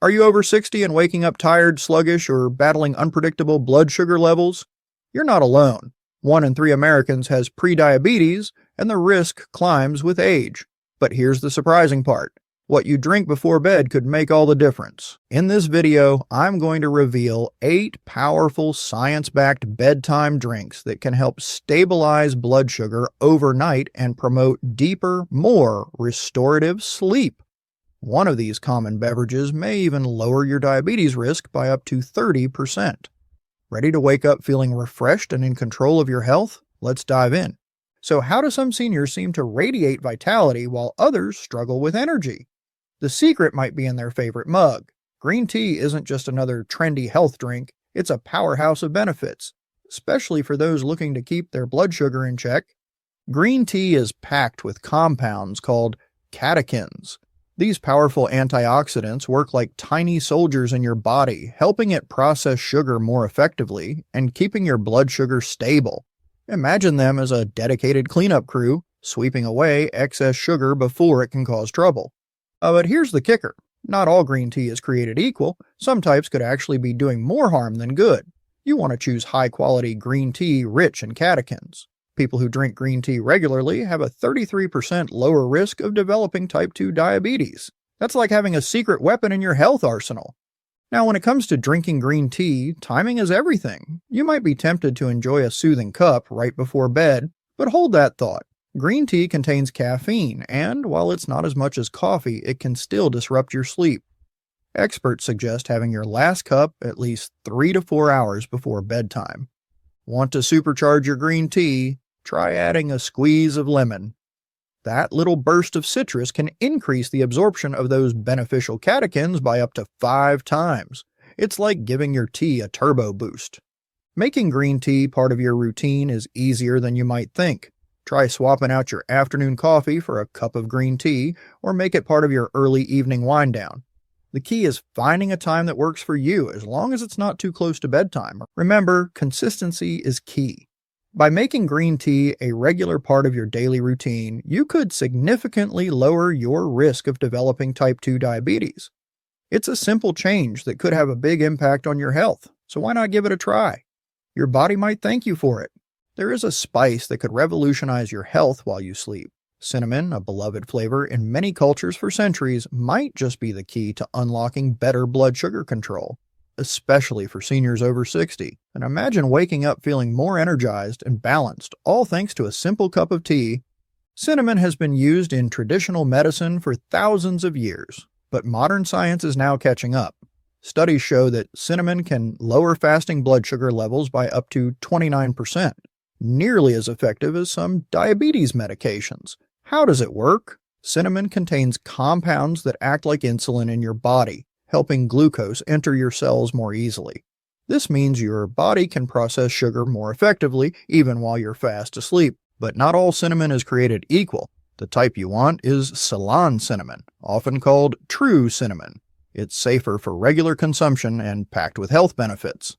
Are you over 60 and waking up tired, sluggish, or battling unpredictable blood sugar levels? You're not alone. 1 in 3 Americans has prediabetes, and the risk climbs with age. But here's the surprising part. What you drink before bed could make all the difference. In this video, I'm going to reveal 8 powerful science-backed bedtime drinks that can help stabilize blood sugar overnight and promote deeper, more restorative sleep. One of these common beverages may even lower your diabetes risk by up to 30%. Ready to wake up feeling refreshed and in control of your health? Let's dive in. So how do some seniors seem to radiate vitality while others struggle with energy? The secret might be in their favorite mug. Green tea isn't just another trendy health drink, it's a powerhouse of benefits, especially for those looking to keep their blood sugar in check. Green tea is packed with compounds called catechins. These powerful antioxidants work like tiny soldiers in your body, helping it process sugar more effectively and keeping your blood sugar stable. Imagine them as a dedicated cleanup crew, sweeping away excess sugar before it can cause trouble. But here's the kicker. Not all green tea is created equal. Some types could actually be doing more harm than good. You want to choose high-quality green tea rich in catechins. People who drink green tea regularly have a 33% lower risk of developing type 2 diabetes. That's like having a secret weapon in your health arsenal. Now, when it comes to drinking green tea, timing is everything. You might be tempted to enjoy a soothing cup right before bed, but hold that thought. Green tea contains caffeine, and while it's not as much as coffee, it can still disrupt your sleep. Experts suggest having your last cup at least 3 to 4 hours before bedtime. Want to supercharge your green tea? Try adding a squeeze of lemon. That little burst of citrus can increase the absorption of those beneficial catechins by up to 5 times. It's like giving your tea a turbo boost. Making green tea part of your routine is easier than you might think. Try swapping out your afternoon coffee for a cup of green tea, or make it part of your early evening wind down. The key is finding a time that works for you, as long as it's not too close to bedtime. Remember, consistency is key. By making green tea a regular part of your daily routine, you could significantly lower your risk of developing type 2 diabetes. It's a simple change that could have a big impact on your health, so why not give it a try? Your body might thank you for it. There is a spice that could revolutionize your health while you sleep. Cinnamon, a beloved flavor in many cultures for centuries, might just be the key to unlocking better blood sugar control, especially for seniors over 60. And imagine waking up feeling more energized and balanced, all thanks to a simple cup of tea. Cinnamon has been used in traditional medicine for thousands of years, but modern science is now catching up. Studies show that cinnamon can lower fasting blood sugar levels by up to 29%, nearly as effective as some diabetes medications. How does it work? Cinnamon contains compounds that act like insulin in your body, helping glucose enter your cells more easily. This means your body can process sugar more effectively even while you're fast asleep. But not all cinnamon is created equal. The type you want is Ceylon cinnamon, often called true cinnamon. It's safer for regular consumption and packed with health benefits.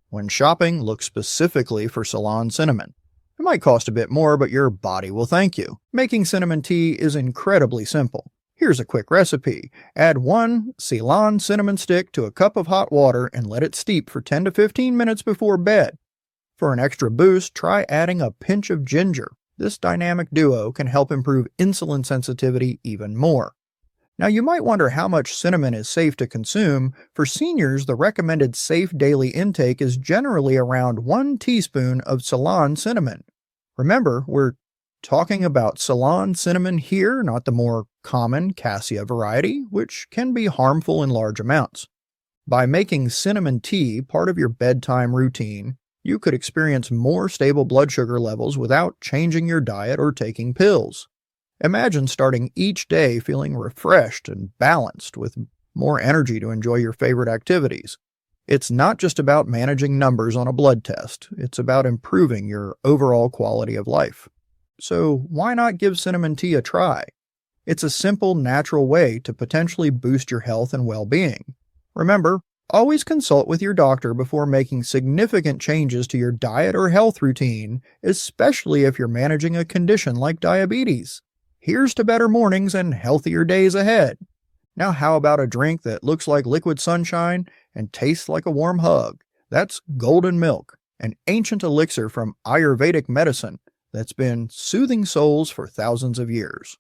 When shopping, look specifically for Ceylon cinnamon. It might cost a bit more, but your body will thank you. Making cinnamon tea is incredibly simple. Here's a quick recipe. Add 1 Ceylon cinnamon stick to a cup of hot water and let it steep for 10 to 15 minutes before bed. For an extra boost, try adding a pinch of ginger. This dynamic duo can help improve insulin sensitivity even more. Now, you might wonder how much cinnamon is safe to consume. For seniors, the recommended safe daily intake is generally around 1 teaspoon of Ceylon cinnamon. Remember, we're talking about Ceylon cinnamon here, not the more common cassia variety, which can be harmful in large amounts. By making cinnamon tea part of your bedtime routine, you could experience more stable blood sugar levels without changing your diet or taking pills. Imagine starting each day feeling refreshed and balanced with more energy to enjoy your favorite activities. It's not just about managing numbers on a blood test, it's about improving your overall quality of life. So why not give cinnamon tea a try? It's a simple, natural way to potentially boost your health and well-being. Remember, always consult with your doctor before making significant changes to your diet or health routine, especially if you're managing a condition like diabetes. Here's to better mornings and healthier days ahead. Now, how about a drink that looks like liquid sunshine and tastes like a warm hug? That's golden milk, an ancient elixir from Ayurvedic medicine that's been soothing souls for thousands of years.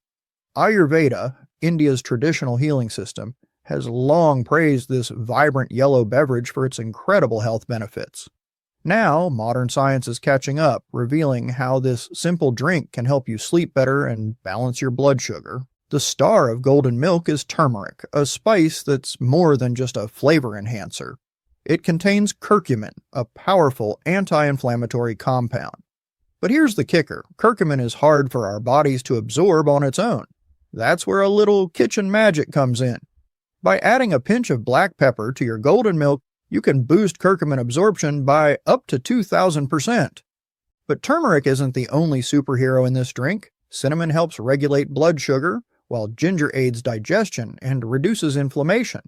Ayurveda, India's traditional healing system, has long praised this vibrant yellow beverage for its incredible health benefits. Now, modern science is catching up, revealing how this simple drink can help you sleep better and balance your blood sugar. The star of golden milk is turmeric, a spice that's more than just a flavor enhancer. It contains curcumin, a powerful anti-inflammatory compound. But here's the kicker: curcumin is hard for our bodies to absorb on its own. That's where a little kitchen magic comes in. By adding a pinch of black pepper to your golden milk, you can boost curcumin absorption by up to 2,000%. But turmeric isn't the only superhero in this drink. Cinnamon helps regulate blood sugar, while ginger aids digestion and reduces inflammation.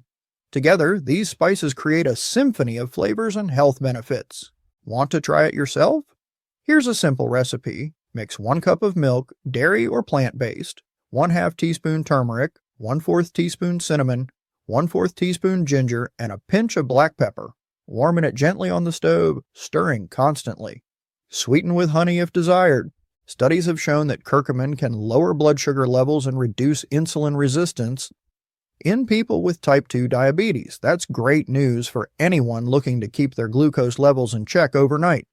Together, these spices create a symphony of flavors and health benefits. Want to try it yourself? Here's a simple recipe. Mix 1 cup of milk, dairy or plant-based, 1/2 teaspoon turmeric, 1/4 teaspoon cinnamon, 1/4 teaspoon ginger, and a pinch of black pepper. Warm it gently on the stove, stirring constantly. Sweeten with honey if desired. Studies have shown that curcumin can lower blood sugar levels and reduce insulin resistance in people with type 2 diabetes. That's great news for anyone looking to keep their glucose levels in check overnight.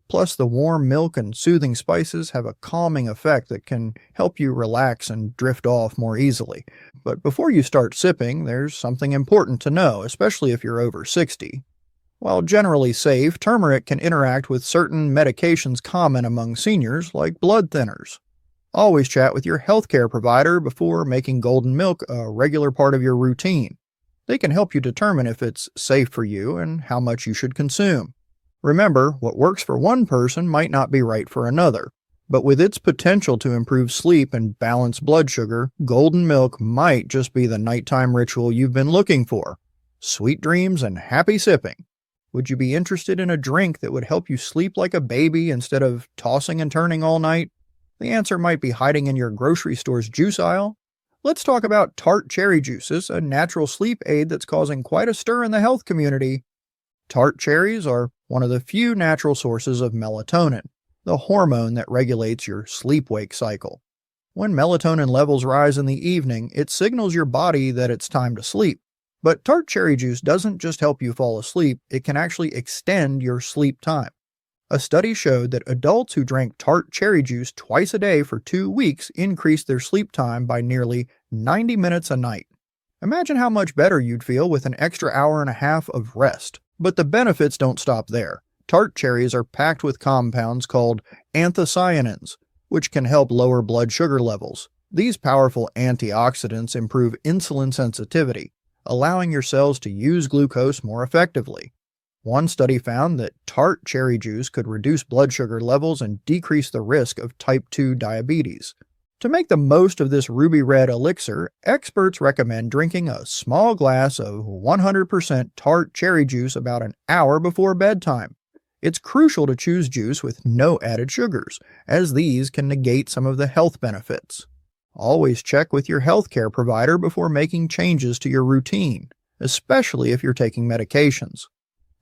Plus, the warm milk and soothing spices have a calming effect that can help you relax and drift off more easily. But before you start sipping, there's something important to know, especially if you're over 60. While generally safe, turmeric can interact with certain medications common among seniors, like blood thinners. Always chat with your healthcare provider before making golden milk a regular part of your routine. They can help you determine if it's safe for you and how much you should consume. Remember, what works for one person might not be right for another, but with its potential to improve sleep and balance blood sugar, golden milk might just be the nighttime ritual you've been looking for. Sweet dreams and happy sipping. Would you be interested in a drink that would help you sleep like a baby instead of tossing and turning all night? The answer might be hiding in your grocery store's juice aisle. Let's talk about tart cherry juices, a natural sleep aid that's causing quite a stir in the health community. Tart cherries are one of the few natural sources of melatonin, the hormone that regulates your sleep-wake cycle. When melatonin levels rise in the evening, it signals your body that it's time to sleep. But tart cherry juice doesn't just help you fall asleep, it can actually extend your sleep time. A study showed that adults who drank tart cherry juice twice a day for 2 weeks increased their sleep time by nearly 90 minutes a night. Imagine how much better you'd feel with an extra hour and a half of rest. But the benefits don't stop there. Tart cherries are packed with compounds called anthocyanins, which can help lower blood sugar levels. These powerful antioxidants improve insulin sensitivity, allowing your cells to use glucose more effectively. One study found that tart cherry juice could reduce blood sugar levels and decrease the risk of type 2 diabetes. To make the most of this ruby red elixir, experts recommend drinking a small glass of 100% tart cherry juice about an hour before bedtime. It's crucial to choose juice with no added sugars, as these can negate some of the health benefits. Always check with your healthcare provider before making changes to your routine, especially if you're taking medications.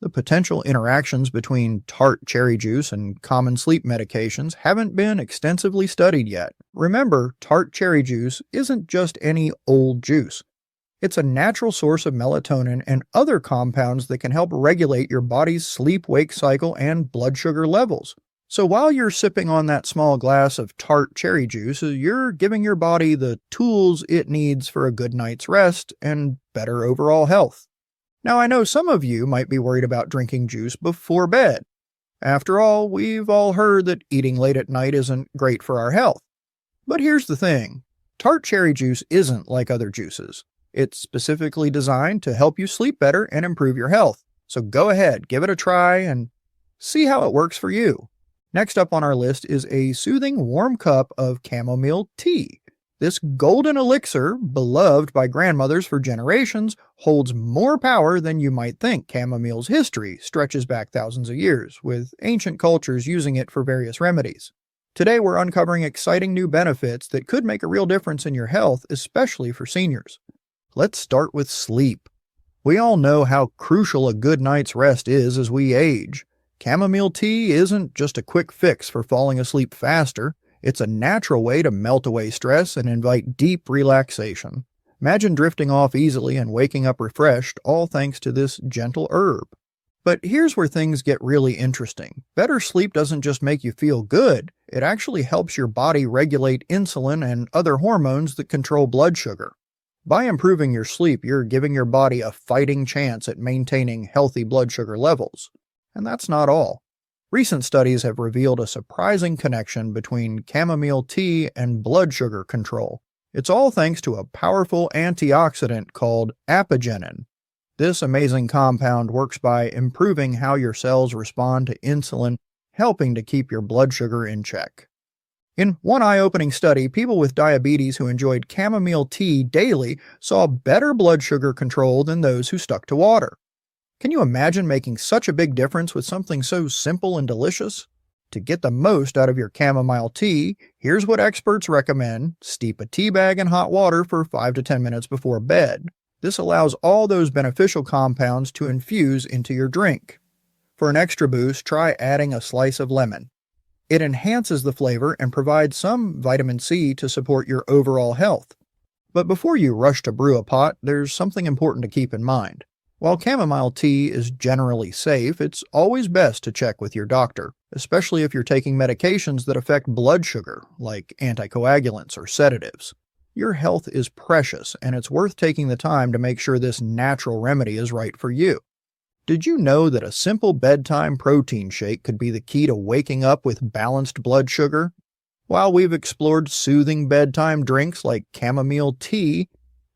The potential interactions between tart cherry juice and common sleep medications haven't been extensively studied yet. Remember, tart cherry juice isn't just any old juice. It's a natural source of melatonin and other compounds that can help regulate your body's sleep-wake cycle and blood sugar levels. So while you're sipping on that small glass of tart cherry juice, you're giving your body the tools it needs for a good night's rest and better overall health. Now, I know some of you might be worried about drinking juice before bed. After all, we've all heard that eating late at night isn't great for our health. But here's the thing. Tart cherry juice isn't like other juices. It's specifically designed to help you sleep better and improve your health. So go ahead, give it a try, and see how it works for you. Next up on our list is a soothing warm cup of chamomile tea. This golden elixir, beloved by grandmothers for generations, holds more power than you might think. Chamomile's history stretches back thousands of years, with ancient cultures using it for various remedies. Today we're uncovering exciting new benefits that could make a real difference in your health, especially for seniors. Let's start with sleep. We all know how crucial a good night's rest is as we age. Chamomile tea isn't just a quick fix for falling asleep faster, it's a natural way to melt away stress and invite deep relaxation. Imagine drifting off easily and waking up refreshed, all thanks to this gentle herb. But here's where things get really interesting. Better sleep doesn't just make you feel good, it actually helps your body regulate insulin and other hormones that control blood sugar. By improving your sleep, you're giving your body a fighting chance at maintaining healthy blood sugar levels. And that's not all. Recent studies have revealed a surprising connection between chamomile tea and blood sugar control. It's all thanks to a powerful antioxidant called apigenin. This amazing compound works by improving how your cells respond to insulin, helping to keep your blood sugar in check. In one eye-opening study, people with diabetes who enjoyed chamomile tea daily saw better blood sugar control than those who stuck to water. Can you imagine making such a big difference with something so simple and delicious? To get the most out of your chamomile tea, here's what experts recommend. Steep a tea bag in hot water for 5 to 10 minutes before bed. This allows all those beneficial compounds to infuse into your drink. For an extra boost, try adding a slice of lemon. It enhances the flavor and provides some vitamin C to support your overall health. But before you rush to brew a pot, there's something important to keep in mind. While chamomile tea is generally safe, it's always best to check with your doctor, especially if you're taking medications that affect blood sugar, like anticoagulants or sedatives. Your health is precious, and it's worth taking the time to make sure this natural remedy is right for you. Did you know that a simple bedtime protein shake could be the key to waking up with balanced blood sugar? While we've explored soothing bedtime drinks like chamomile tea,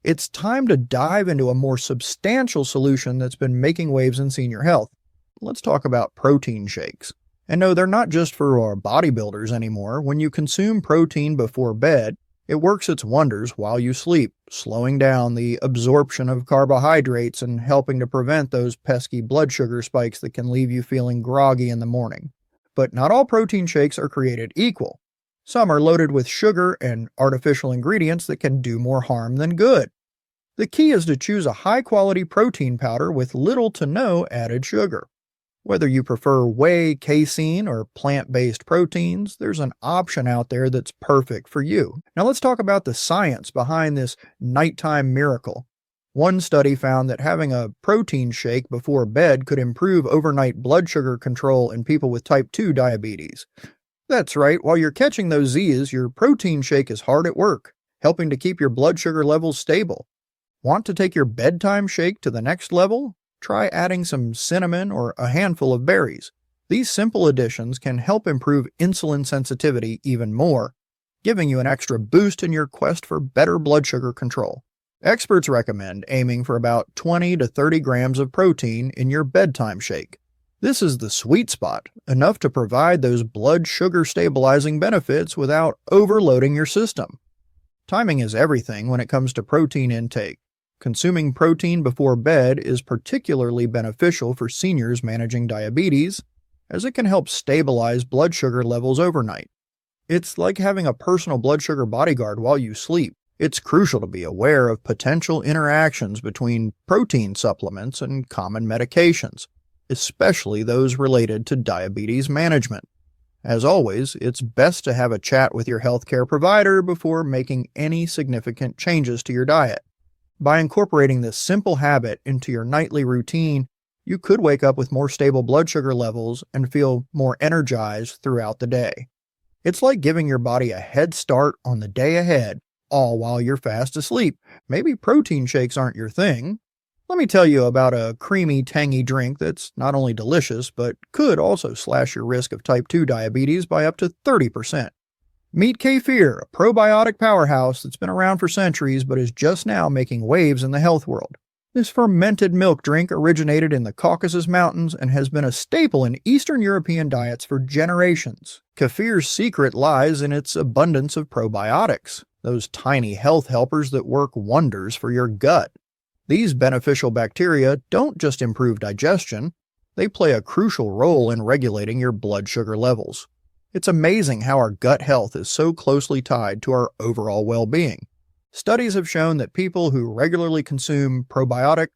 it's time to dive into a more substantial solution that's been making waves in senior health. Let's talk about protein shakes. And no, they're not just for our bodybuilders anymore. When you consume protein before bed, it works its wonders while you sleep, slowing down the absorption of carbohydrates and helping to prevent those pesky blood sugar spikes that can leave you feeling groggy in the morning. But not all protein shakes are created equal. Some are loaded with sugar and artificial ingredients that can do more harm than good. The key is to choose a high-quality protein powder with little to no added sugar. Whether you prefer whey, casein, or plant-based proteins, there's an option out there that's perfect for you. Now let's talk about the science behind this nighttime miracle. One study found that having a protein shake before bed could improve overnight blood sugar control in people with type 2 diabetes. That's right, while you're catching those Z's, your protein shake is hard at work, helping to keep your blood sugar levels stable. Want to take your bedtime shake to the next level? Try adding some cinnamon or a handful of berries. These simple additions can help improve insulin sensitivity even more, giving you an extra boost in your quest for better blood sugar control. Experts recommend aiming for about 20 to 30 grams of protein in your bedtime shake. This is the sweet spot, enough to provide those blood sugar stabilizing benefits without overloading your system. Timing is everything when it comes to protein intake. Consuming protein before bed is particularly beneficial for seniors managing diabetes, as it can help stabilize blood sugar levels overnight. It's like having a personal blood sugar bodyguard while you sleep. It's crucial to be aware of potential interactions between protein supplements and common medications, especially those related to diabetes management. As always, it's best to have a chat with your healthcare provider before making any significant changes to your diet. By incorporating this simple habit into your nightly routine, you could wake up with more stable blood sugar levels and feel more energized throughout the day. It's like giving your body a head start on the day ahead, all while you're fast asleep. Maybe protein shakes aren't your thing. Let me tell you about a creamy, tangy drink that's not only delicious, but could also slash your risk of type 2 diabetes by up to 30%. Meet Kefir, a probiotic powerhouse that's been around for centuries but is just now making waves in the health world. This fermented milk drink originated in the Caucasus Mountains and has been a staple in Eastern European diets for generations. Kefir's secret lies in its abundance of probiotics, those tiny health helpers that work wonders for your gut. These beneficial bacteria don't just improve digestion, they play a crucial role in regulating your blood sugar levels. It's amazing how our gut health is so closely tied to our overall well-being. Studies have shown that people who regularly consume probiotic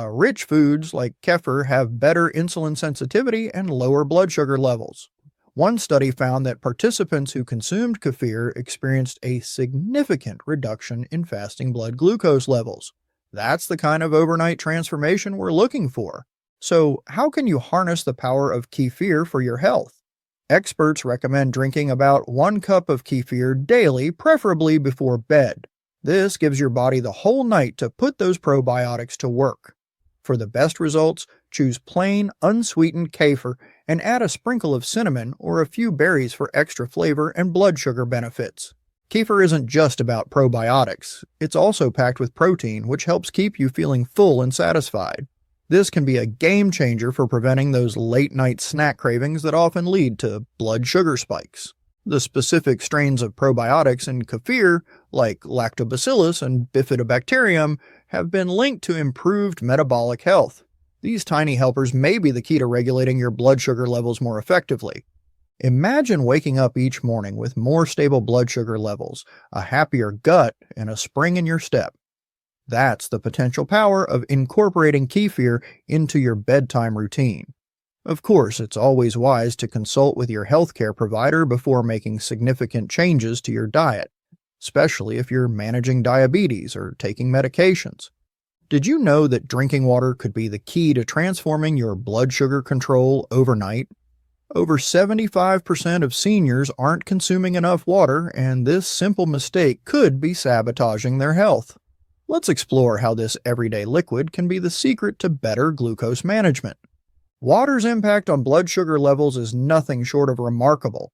rich foods like kefir have better insulin sensitivity and lower blood sugar levels. One study found that participants who consumed kefir experienced a significant reduction in fasting blood glucose levels. That's the kind of overnight transformation we're looking for. So, how can you harness the power of kefir for your health? Experts recommend drinking about 1 cup of kefir daily, preferably before bed. This gives your body the whole night to put those probiotics to work. For the best results, choose plain, unsweetened kefir and add a sprinkle of cinnamon or a few berries for extra flavor and blood sugar benefits. Kefir isn't just about probiotics. It's also packed with protein, which helps keep you feeling full and satisfied. This can be a game changer for preventing those late-night snack cravings that often lead to blood sugar spikes. The specific strains of probiotics in kefir, like lactobacillus and bifidobacterium, have been linked to improved metabolic health. These tiny helpers may be the key to regulating your blood sugar levels more effectively. Imagine waking up each morning with more stable blood sugar levels, a happier gut, and a spring in your step. That's the potential power of incorporating kefir into your bedtime routine. Of course, it's always wise to consult with your healthcare provider before making significant changes to your diet, especially if you're managing diabetes or taking medications. Did you know that drinking water could be the key to transforming your blood sugar control overnight? Over 75% of seniors aren't consuming enough water, and this simple mistake could be sabotaging their health. Let's explore how this everyday liquid can be the secret to better glucose management. Water's impact on blood sugar levels is nothing short of remarkable.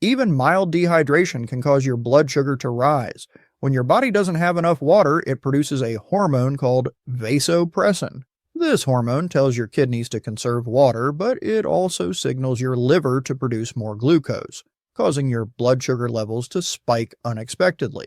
Even mild dehydration can cause your blood sugar to rise. When your body doesn't have enough water, it produces a hormone called vasopressin. This hormone tells your kidneys to conserve water, but it also signals your liver to produce more glucose, causing your blood sugar levels to spike unexpectedly.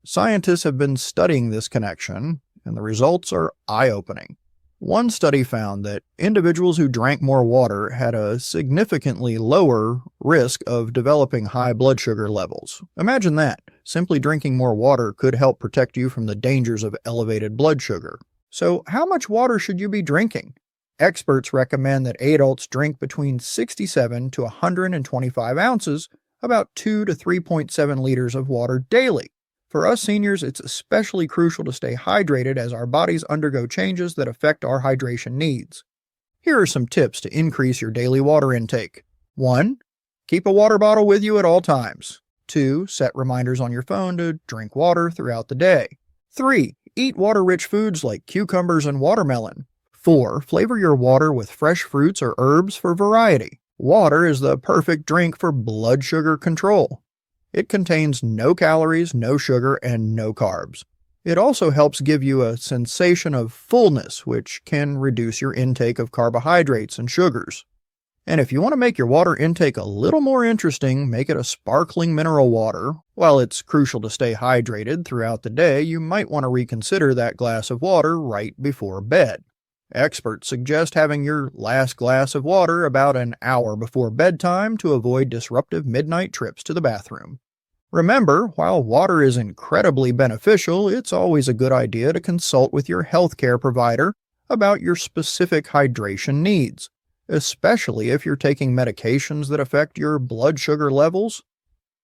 Scientists have been studying this connection, and the results are eye-opening. One study found that individuals who drank more water had a significantly lower risk of developing high blood sugar levels. Imagine that. Simply drinking more water could help protect you from the dangers of elevated blood sugar. So, how much water should you be drinking? Experts recommend that adults drink between 67 to 125 ounces, about 2 to 3.7 liters of water daily. For us seniors, it's especially crucial to stay hydrated as our bodies undergo changes that affect our hydration needs. Here are some tips to increase your daily water intake. 1. Keep a water bottle with you at all times. 2. Set reminders on your phone to drink water throughout the day. 3. Eat water-rich foods like cucumbers and watermelon. 4. Flavor your water with fresh fruits or herbs for variety. Water is the perfect drink for blood sugar control. It contains no calories, no sugar, and no carbs. It also helps give you a sensation of fullness, which can reduce your intake of carbohydrates and sugars. And if you want to make your water intake a little more interesting, make it a sparkling mineral water. While it's crucial to stay hydrated throughout the day, you might want to reconsider that glass of water right before bed. Experts suggest having your last glass of water about an hour before bedtime to avoid disruptive midnight trips to the bathroom. Remember, while water is incredibly beneficial, it's always a good idea to consult with your healthcare provider about your specific hydration needs, especially if you're taking medications that affect your blood sugar levels.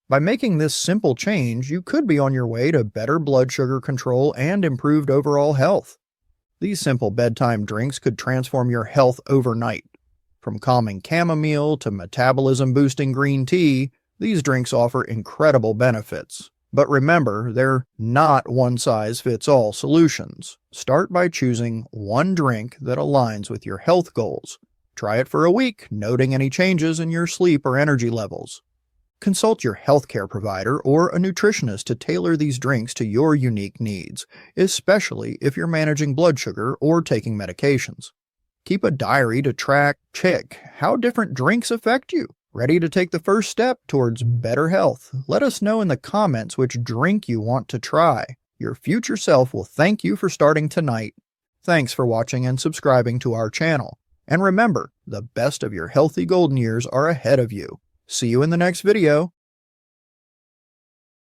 By making this simple change, you could be on your way to better blood sugar control and improved overall health. These simple bedtime drinks could transform your health overnight. From calming chamomile to metabolism-boosting green tea, these drinks offer incredible benefits. But remember, they're not one-size-fits-all solutions. Start by choosing one drink that aligns with your health goals. Try it for a week, noting any changes in your sleep or energy levels. Consult your healthcare provider or a nutritionist to tailor these drinks to your unique needs, especially if you're managing blood sugar or taking medications. Keep a diary to check how different drinks affect you. Ready to take the first step towards better health? Let us know in the comments which drink you want to try. Your future self will thank you for starting tonight. Thanks for watching and subscribing to our channel. And remember, the best of your healthy golden years are ahead of you. See you in the next video.